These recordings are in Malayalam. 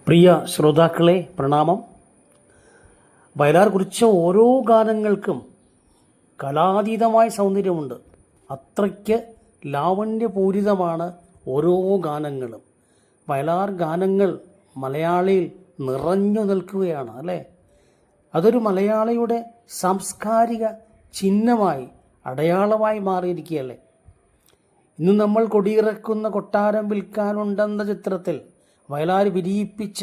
പ്രിയ ശ്രോതാക്കളെ പ്രണാമം. വയലാർ കുറിച്ച ഓരോ ഗാനങ്ങൾക്കും കലാതീതമായ സൗന്ദര്യമുണ്ട്. അത്രയ്ക്ക് ലാവണ്യപൂരിതമാണ് ഓരോ ഗാനങ്ങളും. വയലാർ ഗാനങ്ങൾ മലയാളിയിൽ നിറഞ്ഞു നിൽക്കുകയാണ് അല്ലേ? അതൊരു മലയാളിയുടെ സാംസ്കാരിക ചിഹ്നമായി അടയാളമായി മാറിയിരിക്കുകയല്ലേ? ഇന്ന് നമ്മൾ കൊടിയിറക്കുന്ന കൊട്ടാരം വിൽക്കാനുണ്ടെന്ന ചിത്രത്തിൽ വയലാർ വിരിയിപ്പിച്ച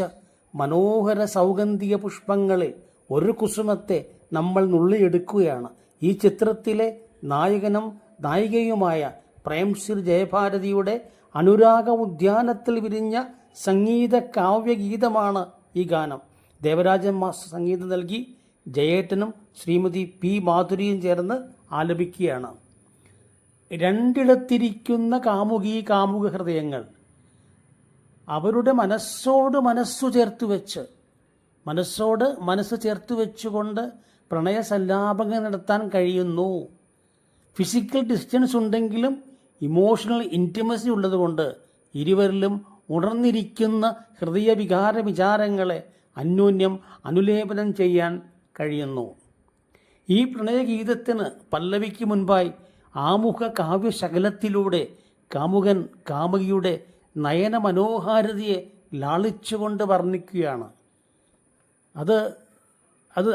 മനോഹര സൗഗന്ധിക പുഷ്പങ്ങളിൽ ഒരു കുസുമത്തെ നമ്മൾ നുള്ളിയെടുക്കുകയാണ്. ഈ ചിത്രത്തിലെ നായകനും നായികയുമായ പ്രേംശ്രീ ജയഭാരതിയുടെ അനുരാഗ ഉദ്യാനത്തിൽ വിരിഞ്ഞ സംഗീത കാവ്യഗീതമാണ് ഈ ഗാനം. ദേവരാജൻ മാസ്റ്റർ സംഗീതം നൽകി ജയേട്ടനും ശ്രീമതി പി മാധുരിയും ചേർന്ന് ആലപിക്കുകയാണ്. രണ്ടിടത്തിരിക്കുന്ന കാമുകി കാമുക ഹൃദയങ്ങൾ അവരുടെ മനസ്സോട് മനസ്സ് ചേർത്ത് വെച്ചുകൊണ്ട് പ്രണയസല്ലാപങ്ങൾ നടത്താൻ കഴിയുന്നു. ഫിസിക്കൽ ഡിസ്റ്റൻസ് ഉണ്ടെങ്കിലും ഇമോഷണൽ ഇൻറ്റിമസി ഉള്ളതുകൊണ്ട് ഇരുവരിലും ഉണർന്നിരിക്കുന്ന ഹൃദയവികാര വിചാരങ്ങളെ അന്യോന്യം അനുലേപനം ചെയ്യാൻ കഴിയുന്നു. ഈ പ്രണയഗീതത്തിന് പല്ലവിക്ക് മുൻപായി ആമുഖ കാവ്യശകലത്തിലൂടെ കാമുകൻ കാമുകിയുടെ നയന മനോഹാരിതയെ ലാളിച്ചുകൊണ്ട് വർണ്ണിക്കുകയാണ്.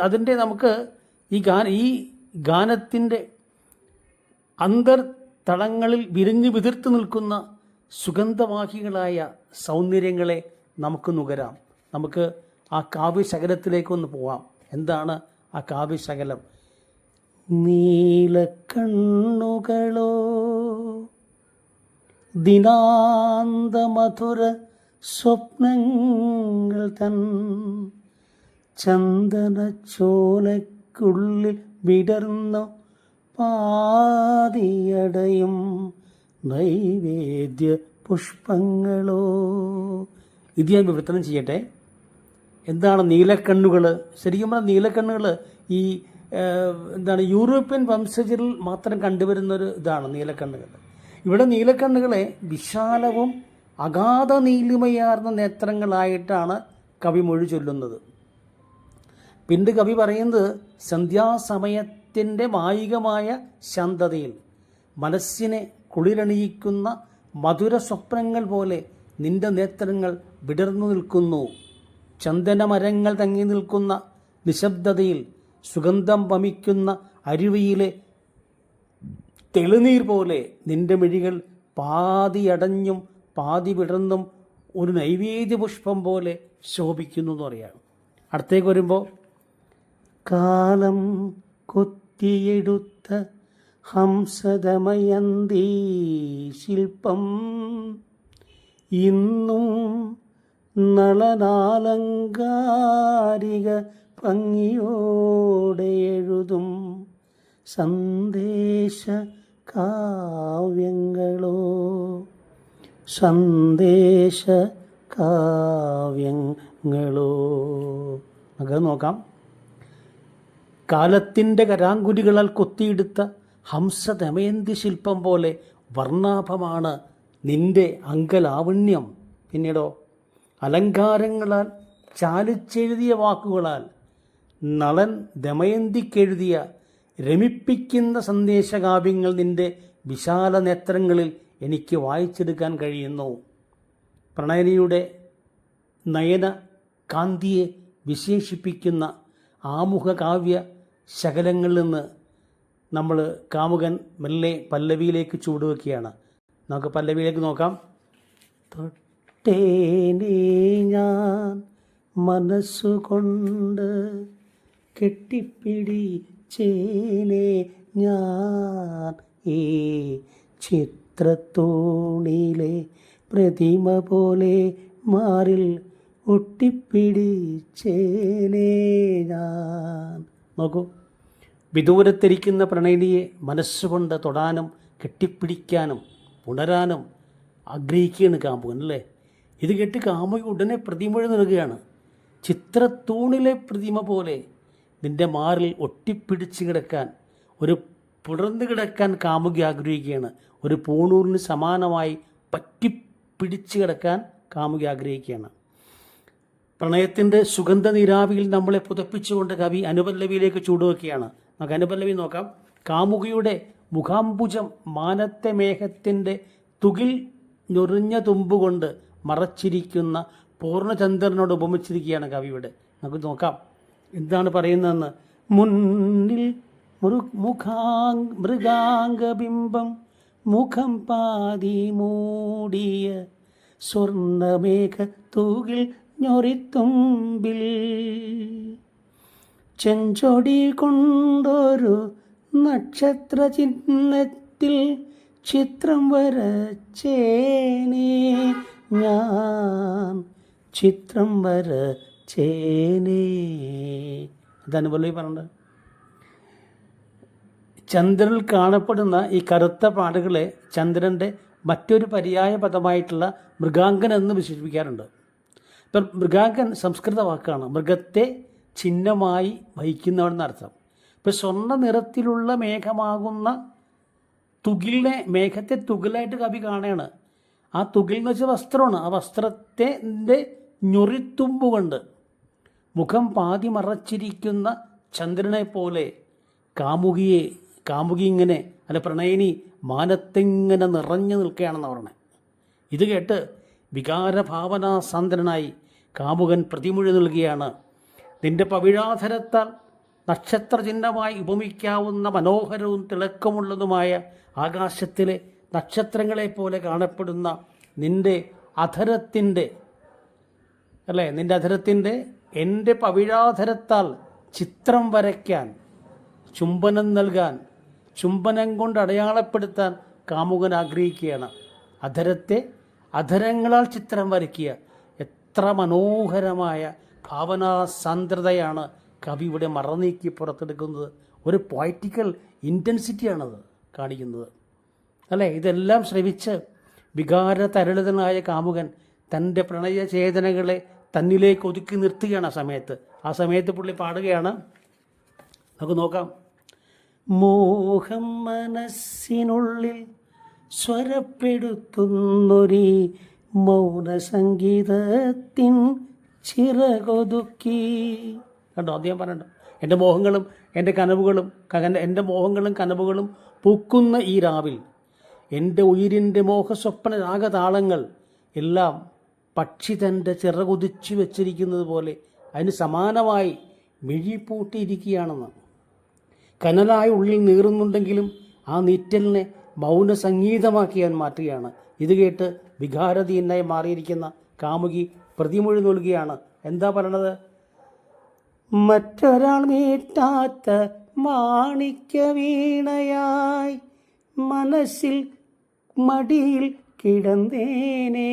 അതിൻ്റെ നമുക്ക് ഈ ഗാനത്തിൻ്റെ അന്തർതളങ്ങളിൽ വിരിഞ്ഞു വിതിർത്ത് നിൽക്കുന്ന സുഗന്ധവാഹികളായ സൗന്ദര്യങ്ങളെ നമുക്ക് നുകരാം. നമുക്ക് ആ കാവ്യശകലത്തിലേക്കൊന്ന് പോവാം. എന്താണ് ആ കാവ്യശകലം? നീലക്കണ്ണുകളോ ദിനാന്തമധുര സ്വപ്നങ്ങൾ തൻ ചന്ദനച്ചോലയ്ക്കുള്ളിൽ വിടർന്നു പാതിയടയും നൈവേദ്യ പുഷ്പങ്ങളോ. ഇത് ഞാൻ വിവർത്തനം ചെയ്യട്ടെ. എന്താണ് നീലക്കണ്ണുകൾ? ശരിക്കും പറഞ്ഞാൽ നീലക്കണ്ണുകൾ ഈ യൂറോപ്യൻ വംശജരിൽ മാത്രം കണ്ടുവരുന്നൊരു ഇതാണ് നീലക്കണ്ണുകൾ. ഇവിടെ നീലക്കണ്ണുകളെ വിശാലവും അഗാധ നീലിമയാർന്ന നേത്രങ്ങളായിട്ടാണ് കവി മൊഴി ചൊല്ലുന്നത്. പിന്നീട് കവി പറയുന്നത് സന്ധ്യാസമയത്തിൻ്റെ മായികമായ ശാന്തതയിൽ മനസ്സിനെ കുളിരണിയിക്കുന്ന മധുര സ്വപ്നങ്ങൾ പോലെ നിന്റെ നേത്രങ്ങൾ വിടർന്നു നിൽക്കുന്നു. ചന്ദനമരങ്ങൾ തങ്ങി നിൽക്കുന്ന നിശബ്ദതയിൽ സുഗന്ധം വമിക്കുന്ന അരുവിയിലെ തെളിനീർ പോലെ നിന്റെ മിഴികൾ പാതിയടഞ്ഞും പാതി വിടർന്നും ഒരു നൈവേദ്യ പുഷ്പം പോലെ ശോഭിക്കുന്നു എന്ന് പറയാണ്. അടുത്തേക്ക് വരുമ്പോൾ കാലം കൊത്തിയെടുത്ത ഹംസദമയന്തീ ശില്പം ഇന്നും നളനാലങ്കാരിക ഭംഗിയോടെ എഴുതും സന്ദേശ കാവ്യങ്ങളോ നമുക്ക് നോക്കാം. കാലത്തിൻ്റെ കരാങ്കുലികളാൽ കൊത്തിയെടുത്ത ഹംസദമയന്തി ശില്പം പോലെ വർണ്ണാഭമാണ് നിന്റെ അംഗലാവണ്യം. പിന്നീടോ അലങ്കാരങ്ങളാൽ ചാലിച്ചെഴുതിയ വാക്കുകളാൽ നളൻ ദമയന്തിക്കെഴുതിയ രമിപ്പിക്കുന്ന സന്ദേശകാവ്യങ്ങൾ നിന്റെ വിശാല നേത്രങ്ങളിൽ എനിക്ക് വായിച്ചെടുക്കാൻ കഴിയുന്നു. പ്രണയനിയുടെ നയന കാന്തിയെ വിശേഷിപ്പിക്കുന്ന ആമുഖ കാവ്യ ശകലങ്ങളിൽ നിന്ന് നമ്മൾ കാമുകൻ മെല്ലെ പല്ലവിയിലേക്ക് ചൂടുവെക്കുകയാണ്. നമുക്ക് പല്ലവിയിലേക്ക് നോക്കാം. തൊട്ടേനെ ഞാൻ മനസ്സുകൊണ്ട് കെട്ടിപ്പിടിച്ചേനെ ഞാൻ ഈ ചിത്രത്തൂണിലെ പ്രതിമ പോലെ മാറിൽ ഒട്ടിപ്പിടിച്ചേനെ ഞാൻ. നോക്കൂ, വിദൂരത്തിരിക്കുന്ന പ്രണയിനിയെ മനസ്സുകൊണ്ട് തൊടാനും കെട്ടിപ്പിടിക്കാനും പുണരാനും ആഗ്രഹിക്കുകയാണ് കാമുകൻ അല്ലേ? ഇത് കേട്ട് കാമുകി ഉടനെ പ്രതിമൊഴി നൽകുകയാണ്. ചിത്രത്തൂണിലെ പ്രതിമ പോലെ നിൻ്റെ മാറിൽ ഒട്ടിപ്പിടിച്ച് കിടക്കാൻ, ഒരു പുടർന്നു കിടക്കാൻ കാമുകി ആഗ്രഹിക്കുകയാണ്. ഒരു പൂണൂറിന് സമാനമായി പറ്റിപ്പിടിച്ച് കിടക്കാൻ കാമുകി ആഗ്രഹിക്കുകയാണ്. പ്രണയത്തിൻ്റെ സുഗന്ധ നീരാവിയിൽ നമ്മളെ പുതപ്പിച്ചുകൊണ്ട് കവി അനുപല്ലവിയിലേക്ക് ചൂടുവെക്കുകയാണ്. നമുക്ക് അനുപല്ലവി നോക്കാം. കാമുകിയുടെ മുഖാംബുജം മാനത്തെ മേഘത്തിൻ്റെ തുകിൽ ഞൊറിഞ്ഞ തുമ്പുകൊണ്ട് മറച്ചിരിക്കുന്ന പൂർണ്ണചന്ദ്രനോട് ഉപമിച്ചിരിക്കുകയാണ് കവിയുടെ. നമുക്ക് നോക്കാം എന്താണ് പറയുന്നതെന്ന്. മുന്നിൽ മൃഗാംഗബിംബം മുഖം പാതി മൂടിയ സ്വർണ്ണമേഘ തൂകിൽ ഞൊറിത്തുമ്പിൽ ചെഞ്ചൊടി കൊണ്ടൊരു നക്ഷത്ര ചിഹ്നത്തിൽ ചിത്രം വരച്ചേനേ ഞാൻ, ചിത്രം വരച്ചേനേ. അതാണ് പല്ലവി പറഞ്ഞത്. ചന്ദ്രനിൽ കാണപ്പെടുന്ന ഈ കറുത്ത പാടുകളെ ചന്ദ്രൻ്റെ മറ്റൊരു പര്യായ പദമായിട്ടുള്ള മൃഗാങ്കൻ എന്ന് വിശേഷിപ്പിക്കാറുണ്ട്. ഇപ്പം മൃഗാങ്കൻ സംസ്കൃത വാക്കാണ്, മൃഗത്തെ ചിഹ്നമായി വഹിക്കുന്നവനെന്നർത്ഥം. ഇപ്പം സ്വർണ്ണ നിറത്തിലുള്ള മേഘമാകുന്ന തുകിലിനെ, മേഘത്തെ തുകിലായിട്ട് കവി കാണുകയാണ്. ആ തുകിൽ എന്ന് വെച്ചാൽ വസ്ത്രമാണ്. ആ വസ്ത്രത്തെ ഞൊറിത്തുമ്പുകൊണ്ട് മുഖം പാതി മറച്ചിരിക്കുന്ന ചന്ദ്രനെ പോലെ കാമുകി ഇങ്ങനെ അല്ല പ്രണയിനി മാനത്തെങ്ങനെ നിറഞ്ഞു നിൽക്കുകയാണെന്ന് പറഞ്ഞത്. ഇത് കേട്ട് വികാരഭാവനാസാന്ദ്രനായി കാമുകൻ പ്രതിമൊഴി നൽകുകയാണ്. നിന്റെ പവിഴാധരത്താൽ നക്ഷത്രചിഹ്നമായി ഉപമിക്കാവുന്ന മനോഹരവും തിളക്കമുള്ളതുമായ ആകാശത്തിലെ നക്ഷത്രങ്ങളെപ്പോലെ കാണപ്പെടുന്ന നിന്റെ അധരത്തിൻ്റെ എൻ്റെ പവിഴാധരത്താൽ ചിത്രം വരയ്ക്കാൻ, ചുംബനം നൽകാൻ, ചുംബനം കൊണ്ട് അടയാളപ്പെടുത്താൻ കാമുകൻ ആഗ്രഹിക്കുകയാണ്. അധരങ്ങളാൽ ചിത്രം വരയ്ക്കുക. എത്ര മനോഹരമായ ഭാവനാസാന്ദ്രതയാണ് കവി ഇവിടെ മറനീക്കി പുറത്തെടുക്കുന്നത്. ഒരു പൊയറ്റിക്കൽ ഇൻറ്റൻസിറ്റിയാണത് കാണിക്കുന്നത്, അല്ലേ? ഇതെല്ലാം ശ്രവിച്ച് വികാരതരളിതനായ കാമുകൻ തൻ്റെ പ്രണയചേതനകളെ തന്നിലേക്ക് ഒതുക്കി നിർത്തുകയാണ്. ആ സമയത്ത് പുള്ളി പാടുകയാണ്. നമുക്ക് നോക്കാം. മോഹം മനസ്സിനുള്ളിൽ സ്വരപ്പെടുത്തുന്നൊരീ മൗനസംഗീതത്തിൻ ചിറകൊതുക്കി. കണ്ടോ, അദ്ദേഹം പറഞ്ഞോ, എൻ്റെ മോഹങ്ങളും കനവുകളും പൂക്കുന്ന ഈ രാവിൽ എൻ്റെ ഉയിരിൻ്റെ മോഹസ്വപ്ന രാഗതാളങ്ങൾ എല്ലാം പക്ഷി തൻ്റെ ചിറകുതിച്ചു വെച്ചിരിക്കുന്നത് പോലെ അതിന് സമാനമായി മിഴിപ്പൂട്ടിയിരിക്കുകയാണെന്ന്. കനലായ ഉള്ളിൽ നീറുന്നുണ്ടെങ്കിലും ആ നീറ്റലിനെ മൗന സംഗീതമാക്കി അവൻ മാറ്റുകയാണ്. ഇത് കേട്ട് വികാരധീനായി മാറിയിരിക്കുന്ന കാമുകി പ്രതിമൊഴി നൽകുകയാണ്. എന്താ പറയണത്? മറ്റൊരാൾ മീട്ടാത്ത മാണിക്യ വീണയായി മനസ്സിൽ മടിയിൽ കിടന്നേനേ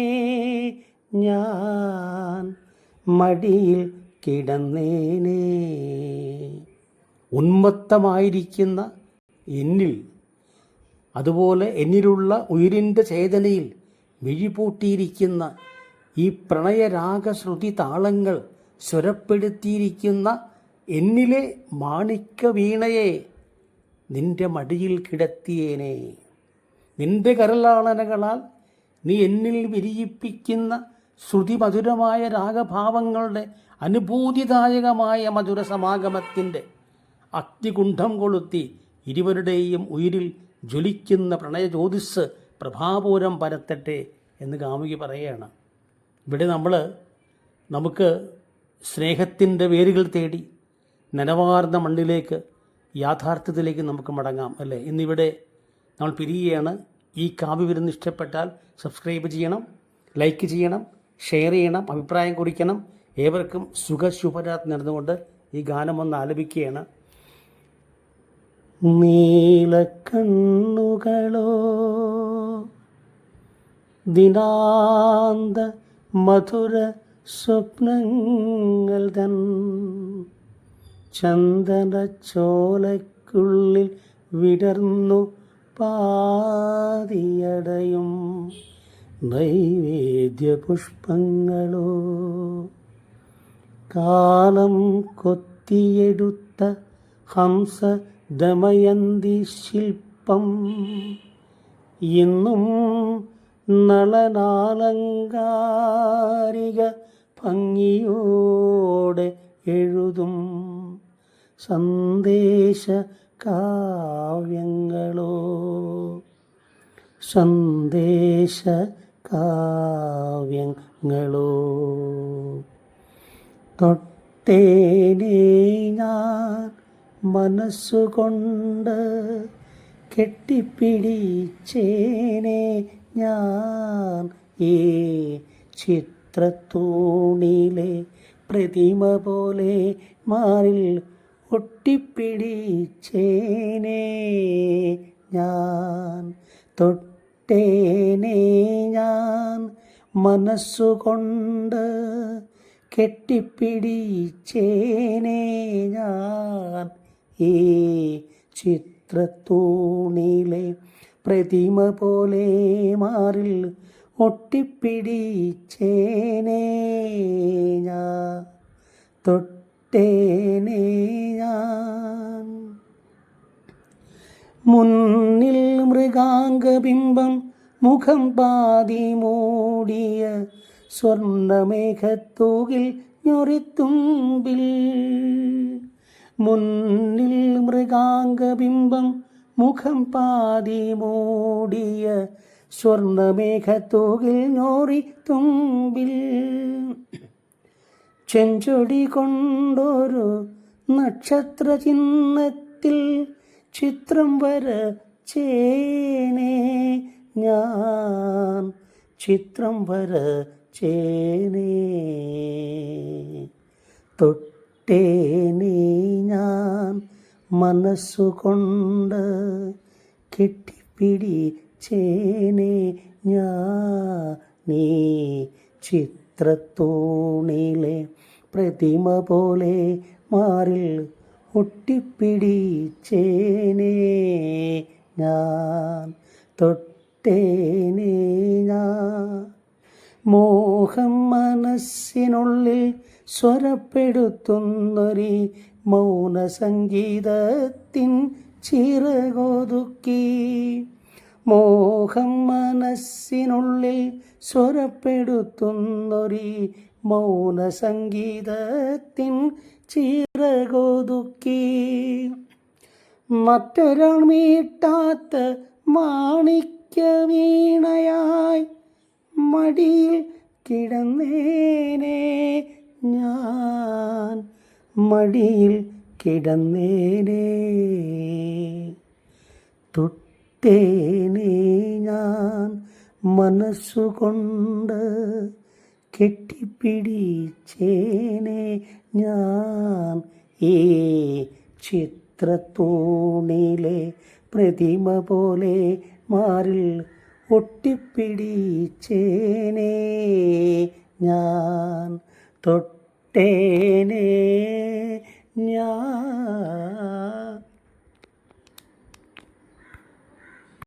ഞാൻ, മടിയിൽ കിടന്നേനേ. ഉന്മത്തമായിരിക്കുന്ന എന്നിൽ, അതുപോലെ എന്നിലുള്ള ഉയിരിൻ്റെ ചേതനയിൽ മിഴിപൂട്ടിയിരിക്കുന്ന ഈ പ്രണയരാഗശ്രുതി താളങ്ങൾ സ്വരപ്പെടുത്തിയിരിക്കുന്ന എന്നിലെ മാണിക്യ വീണയെ നിൻ്റെ മടിയിൽ കിടത്തിയേനെ. നിൻ്റെ കരലാളനകളാൽ നീ എന്നിൽ വിരിയിപ്പിക്കുന്ന ശ്രുതിമധുരമായ രാഗഭാവങ്ങളുടെ അനുഭൂതിദായകമായ മധുര സമാഗമത്തിൻ്റെ അഗ്നികുണ്ഠം കൊളുത്തി ഇരുവരുടെയും ഉയിരിൽ ജ്വലിക്കുന്ന പ്രണയജ്യോതിസ് പ്രഭാപൂരം പരത്തട്ടെ എന്ന് കാമുകി പറയുകയാണ്. ഇവിടെ നമുക്ക് സ്നേഹത്തിൻ്റെ വേരുകൾ തേടി നനവാർന്ന മണ്ണിലേക്ക്, യാഥാർത്ഥ്യത്തിലേക്ക് നമുക്ക് മടങ്ങാം, അല്ലേ? ഇന്നിവിടെ നമ്മൾ പിരിയുകയാണ്. ഈ കാവ്യവിരുന്ന് ഇഷ്ടപ്പെട്ടാൽ സബ്സ്ക്രൈബ് ചെയ്യണം, ലൈക്ക് ചെയ്യണം, ഷെയർ ചെയ്യണം, അഭിപ്രായം കുറിക്കണം. ഏവർക്കും സുഖശുഭരാത്രി നടന്നുകൊണ്ട് ഈ ഗാനം ഒന്ന് ആലപിക്കുകയാണ്. നീലക്കണ്ണുകളോ ദിനാന്ത മധുര സ്വപ്നങ്ങൾ തൻ ചന്ദനച്ചോലയ്ക്കുള്ളിൽ വിടർന്നു പാതിയടയും നൈവേദ്യ പുഷ്പങ്ങളോ കാലം കൊത്തിയെടുത്ത ഹംസ ദമയന്തി ശില്പം ഇന്നും നളനാലങ്കാരിക ഭംഗിയോടെ എഴുതും സന്ദേശ കാവ്യങ്ങളോ സന്ദേശ കാവ്യങ്ങളോ തൊട്ടേനെ ഞാൻ മനസ്സുകൊണ്ട് കെട്ടിപ്പിടിച്ചേനെ ഞാൻ ഈ ചിത്രത്തൂണിലെ പ്രതിമ പോലെ മാറിൽ ഒട്ടിപ്പിടിച്ചേനെ ഞാൻ തൊട്ടേനെ ഞാൻ മനസ്സുകൊണ്ട് കെട്ടിപ്പിടിച്ചേനെ ഞാൻ ഈ ചിത്രത്തൂണിലെ പ്രതിമ പോലെ മാറിൽ ഒട്ടിപ്പിടിച്ചേനെ ഞാൻ തൊട്ടേനെ ഞാൻ മുന്നിൽ മൃഗാംഗബിംബം മുഖം പാതി മൂടിയ സ്വർണ്ണമേഘത്തൂകിൽ ഞൊറിത്തുമ്പിൽ മുന്നിൽ മൃഗാംഗബിംബം മുഖം പാതി മൂടിയ സ്വർണ്ണമേഘത്തൂകിൽ ഞൊറിത്തുമ്പിൽ ചെഞ്ചൊടി കൊണ്ടൊരു നക്ഷത്ര ചിഹ്നത്തിൽ ചിത്രം വരച്ചേനെ ഞാൻ ചിത്രം വരച്ചേനെ തൊട്ടേനെ ഞാൻ മനസ്സുകൊണ്ട് കെട്ടിപ്പിടിച്ചേനെ നീ ചിത്രത്തൂണിലെ പ്രതിമ പോലെ മാറിൽ ഒട്ടിപ്പിടിച്ചേനെ ഞാൻ തൊട്ടേനെ ഞാൻ മോഹം മനസ്സിനുള്ളിൽ സ്വരപ്പെടുത്തുന്നൊരു മൗനസംഗീതത്തിൻ ചിറകൊതുക്കി മോഹം മനസ്സിനുള്ളിൽ സ്വരപ്പെടുത്തുന്നൊരു മൗനസംഗീതത്തിൻ ചിറകൊതുക്കി മറ്റൊരാൾ മീട്ടാത്ത മാണിക്യമീണയായി മടിയിൽ കിടന്നേനെ ഞാൻ മടിയിൽ കിടന്നേനെ തൊട്ടേനെ ഞാൻ മനസ്സുകൊണ്ട് കെട്ടിപ്പിടിച്ചേനെ ഞാൻ ഈ ചിത്രത്തൂണിലെ പ്രതിമ പോലെ മാറിൽ ഒട്ടിപ്പിടിച്ചേനെ ഞാൻ തൊട്ടേനെ ഞാൻ